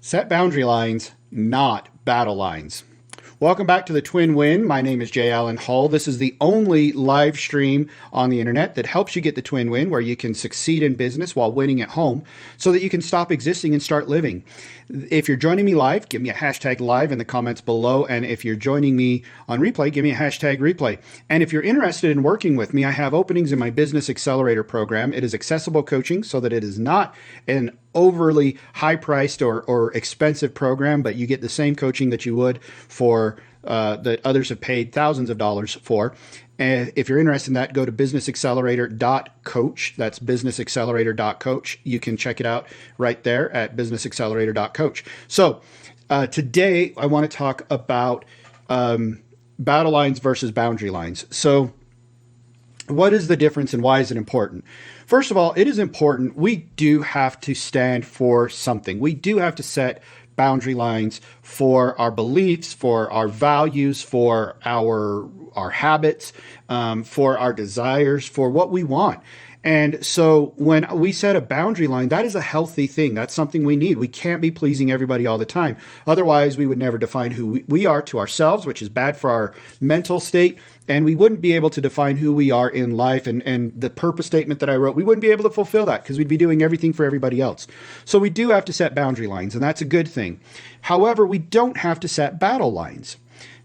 Set boundary lines, not battle lines. Welcome back to the Twin Win. My name is Jay Allen Hull. This is the only live stream on the internet that helps you get the Twin Win, where you can succeed in business while winning at home so that you can stop existing and start living. If you're joining me live, give me a hashtag live in the comments below. And if you're joining me on replay, give me a hashtag replay. And if you're interested in working with me, I have openings in my Business Accelerator program. It is accessible coaching so that it is not an overly high-priced or expensive program, but you get the same coaching that you would for that others have paid thousands of dollars for. And if you're interested in that, go to businessaccelerator.coach. That's businessaccelerator.coach. You can check it out right there at businessaccelerator.coach. So today I want to talk about battle lines versus boundary lines. So what is the difference and why is it important? First of all, it is important. We do have to stand for something. We do have to set boundary lines for our beliefs, for our values, for our habits, for our desires, for what we want. And so when we set a boundary line, that is a healthy thing. That's something we need. We can't be pleasing everybody all the time. Otherwise, we would never define who we are to ourselves, which is bad for our mental state. And we wouldn't be able to define who we are in life. And the purpose statement that I wrote, we wouldn't be able to fulfill that because we'd be doing everything for everybody else. So we do have to set boundary lines, and that's a good thing. However, we don't have to set battle lines.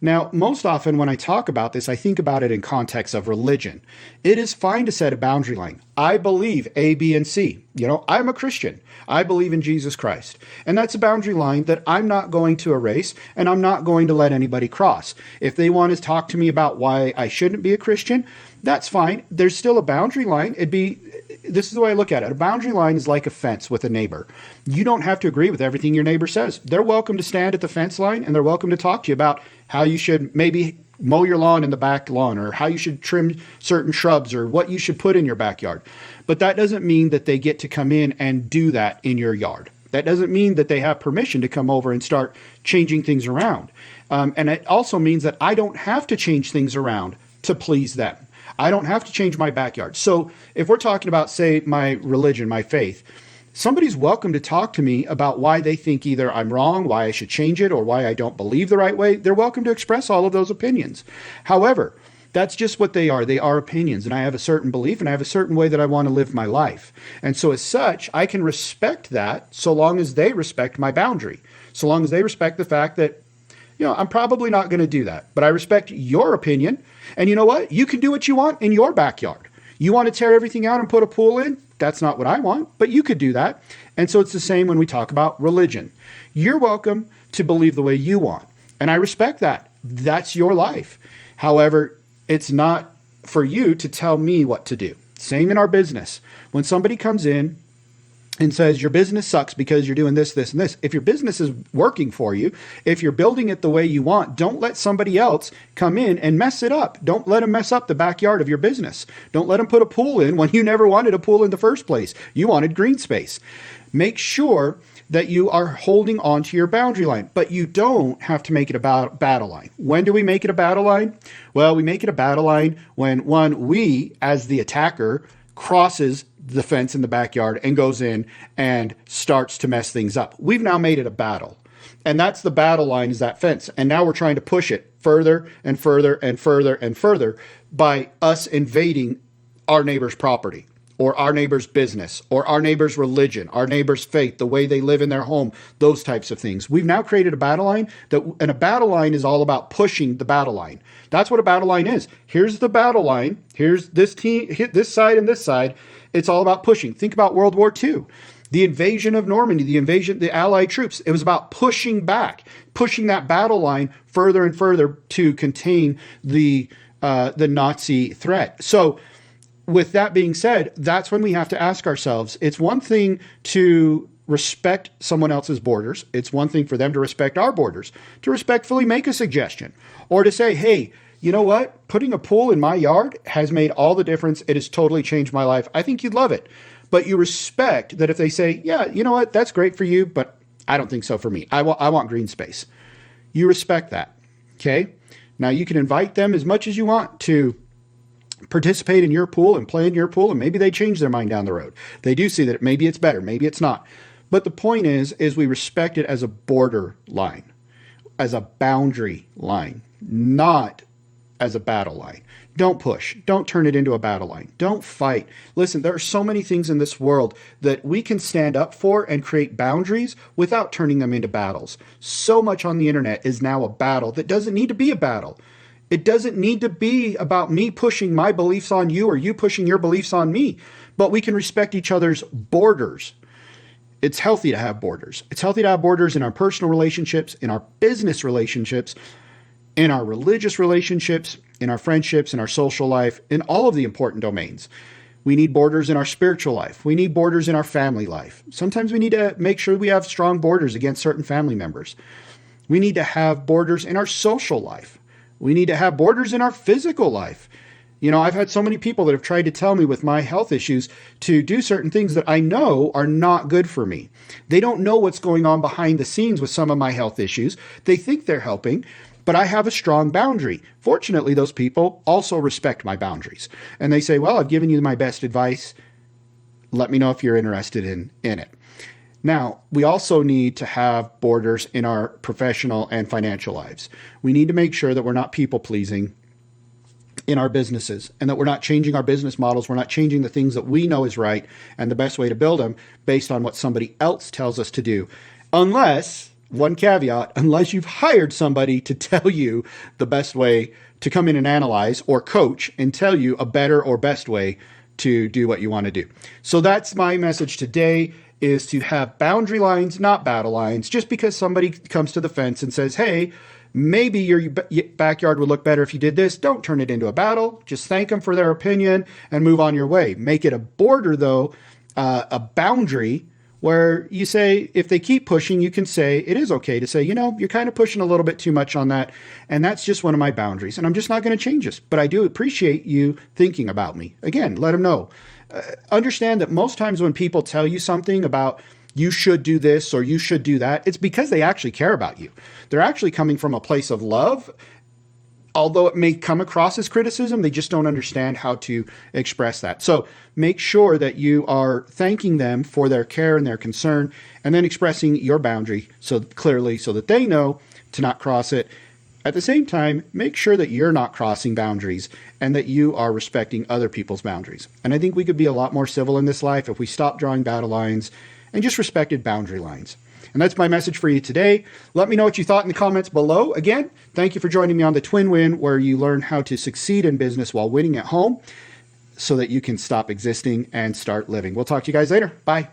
Now, most often when I talk about this, I think about it in context of religion. It is fine to set a boundary line. I believe A, B, and C. I'm a Christian. I believe in Jesus Christ. And that's a boundary line that I'm not going to erase, and I'm not going to let anybody cross. If they want to talk to me about why I shouldn't be a Christian, that's fine. There's still a boundary line. This is the way I look at it. A boundary line is like a fence with a neighbor. You don't have to agree with everything your neighbor says. They're welcome to stand at the fence line, and they're welcome to talk to you about how you should maybe mow your lawn in the back lawn, or how you should trim certain shrubs, or what you should put in your backyard. But that doesn't mean that they get to come in and do that in your yard. That doesn't mean that they have permission to come over and start changing things around. And it also means that I don't have to change things around to please them. I don't have to change my backyard. So if we're talking about, say, my religion, my faith, somebody's welcome to talk to me about why they think either I'm wrong, why I should change it, or why I don't believe the right way. They're welcome to express all of those opinions. However, that's just what they are. They are opinions, and I have a certain belief, and I have a certain way that I want to live my life. And so as such, I can respect that so long as they respect my boundary, so long as they respect the fact that, I'm probably not going to do that, but I respect your opinion. And you know what? You can do what you want in your backyard. You want to tear everything out and put a pool in? That's not what I want, but you could do that. And so it's the same when we talk about religion. You're welcome to believe the way you want, and I respect that. That's your life. However, it's not for you to tell me what to do. Same in our business. When somebody comes in and says your business sucks because you're doing this, this, and this. If your business is working for you, if you're building it the way you want, don't let somebody else come in and mess it up. Don't let them mess up the backyard of your business. Don't let them put a pool in when you never wanted a pool in the first place. You wanted green space. Make sure that you are holding on to your boundary line, but you don't have to make it a battle line. When do we make it a battle line? Well, we make it a battle line when we, as the attacker, crosses the fence in the backyard and goes in and starts to mess things up. We've now made it a battle. And that's the battle line, is that fence. And now we're trying to push it further and further and further and further by us invading our neighbor's property, or our neighbor's business, or our neighbor's religion, our neighbor's faith, the way they live in their home, those types of things. We've now created a battle line, and a battle line is all about pushing the battle line. That's what a battle line is. Here's the battle line. Here's this team, this side and this side. It's all about pushing. Think about World War II. The invasion of Normandy, the Allied troops. It was about pushing back, pushing that battle line further and further to contain the Nazi threat. So with that being said, that's when we have to ask ourselves, it's one thing to respect someone else's borders. It's one thing for them to respect our borders, to respectfully make a suggestion, or to say, hey, you know what? Putting a pool in my yard has made all the difference. It has totally changed my life. I think you'd love it. But you respect that if they say, yeah, you know what? That's great for you, but I don't think so for me. I want green space. You respect that. Okay. Now you can invite them as much as you want to participate in your pool and play in your pool, and maybe they change their mind down the road. They do see that maybe it's better, maybe it's not. But the point is we respect it as a border line, as a boundary line, not as a battle line. Don't push. Don't turn it into a battle line. Don't fight. Listen, there are so many things in this world that we can stand up for and create boundaries without turning them into battles. So much on the internet is now a battle that doesn't need to be a battle. It doesn't need to be about me pushing my beliefs on you or you pushing your beliefs on me, but we can respect each other's borders. It's healthy to have borders. It's healthy to have borders in our personal relationships, in our business relationships, in our religious relationships, in our friendships, in our social life, in all of the important domains. We need borders in our spiritual life. We need borders in our family life. Sometimes we need to make sure we have strong borders against certain family members. We need to have borders in our social life. We need to have borders in our physical life. You know, I've had so many people that have tried to tell me with my health issues to do certain things that I know are not good for me. They don't know what's going on behind the scenes with some of my health issues. They think they're helping, but I have a strong boundary. Fortunately, those people also respect my boundaries. And they say, well, I've given you my best advice. Let me know if you're interested in it. Now, we also need to have borders in our professional and financial lives. We need to make sure that we're not people pleasing in our businesses and that we're not changing our business models. We're not changing the things that we know is right and the best way to build them based on what somebody else tells us to do. Unless, one caveat, unless you've hired somebody to tell you the best way to come in and analyze or coach and tell you a better or best way to do what you want to do. So that's my message today, is to have boundary lines, not battle lines. Just because somebody comes to the fence and says, hey, maybe your backyard would look better if you did this, don't turn it into a battle. Just thank them for their opinion and move on your way. Make it a border, though, a boundary where you say, if they keep pushing, you can say, it is okay to say, you know, you're kind of pushing a little bit too much on that. And that's just one of my boundaries. And I'm just not going to change this. But I do appreciate you thinking about me. Again, let them know. Understand that most times when people tell you something about you should do this or you should do that, it's because they actually care about you. They're actually coming from a place of love. Although it may come across as criticism, they just don't understand how to express that. So make sure that you are thanking them for their care and their concern, and then expressing your boundary so clearly so that they know to not cross it. At the same time, make sure that you're not crossing boundaries and that you are respecting other people's boundaries. And I think we could be a lot more civil in this life if we stopped drawing battle lines and just respected boundary lines. And that's my message for you today. Let me know what you thought in the comments below. Again, thank you for joining me on the Twin Win, where you learn how to succeed in business while winning at home so that you can stop existing and start living. We'll talk to you guys later. Bye.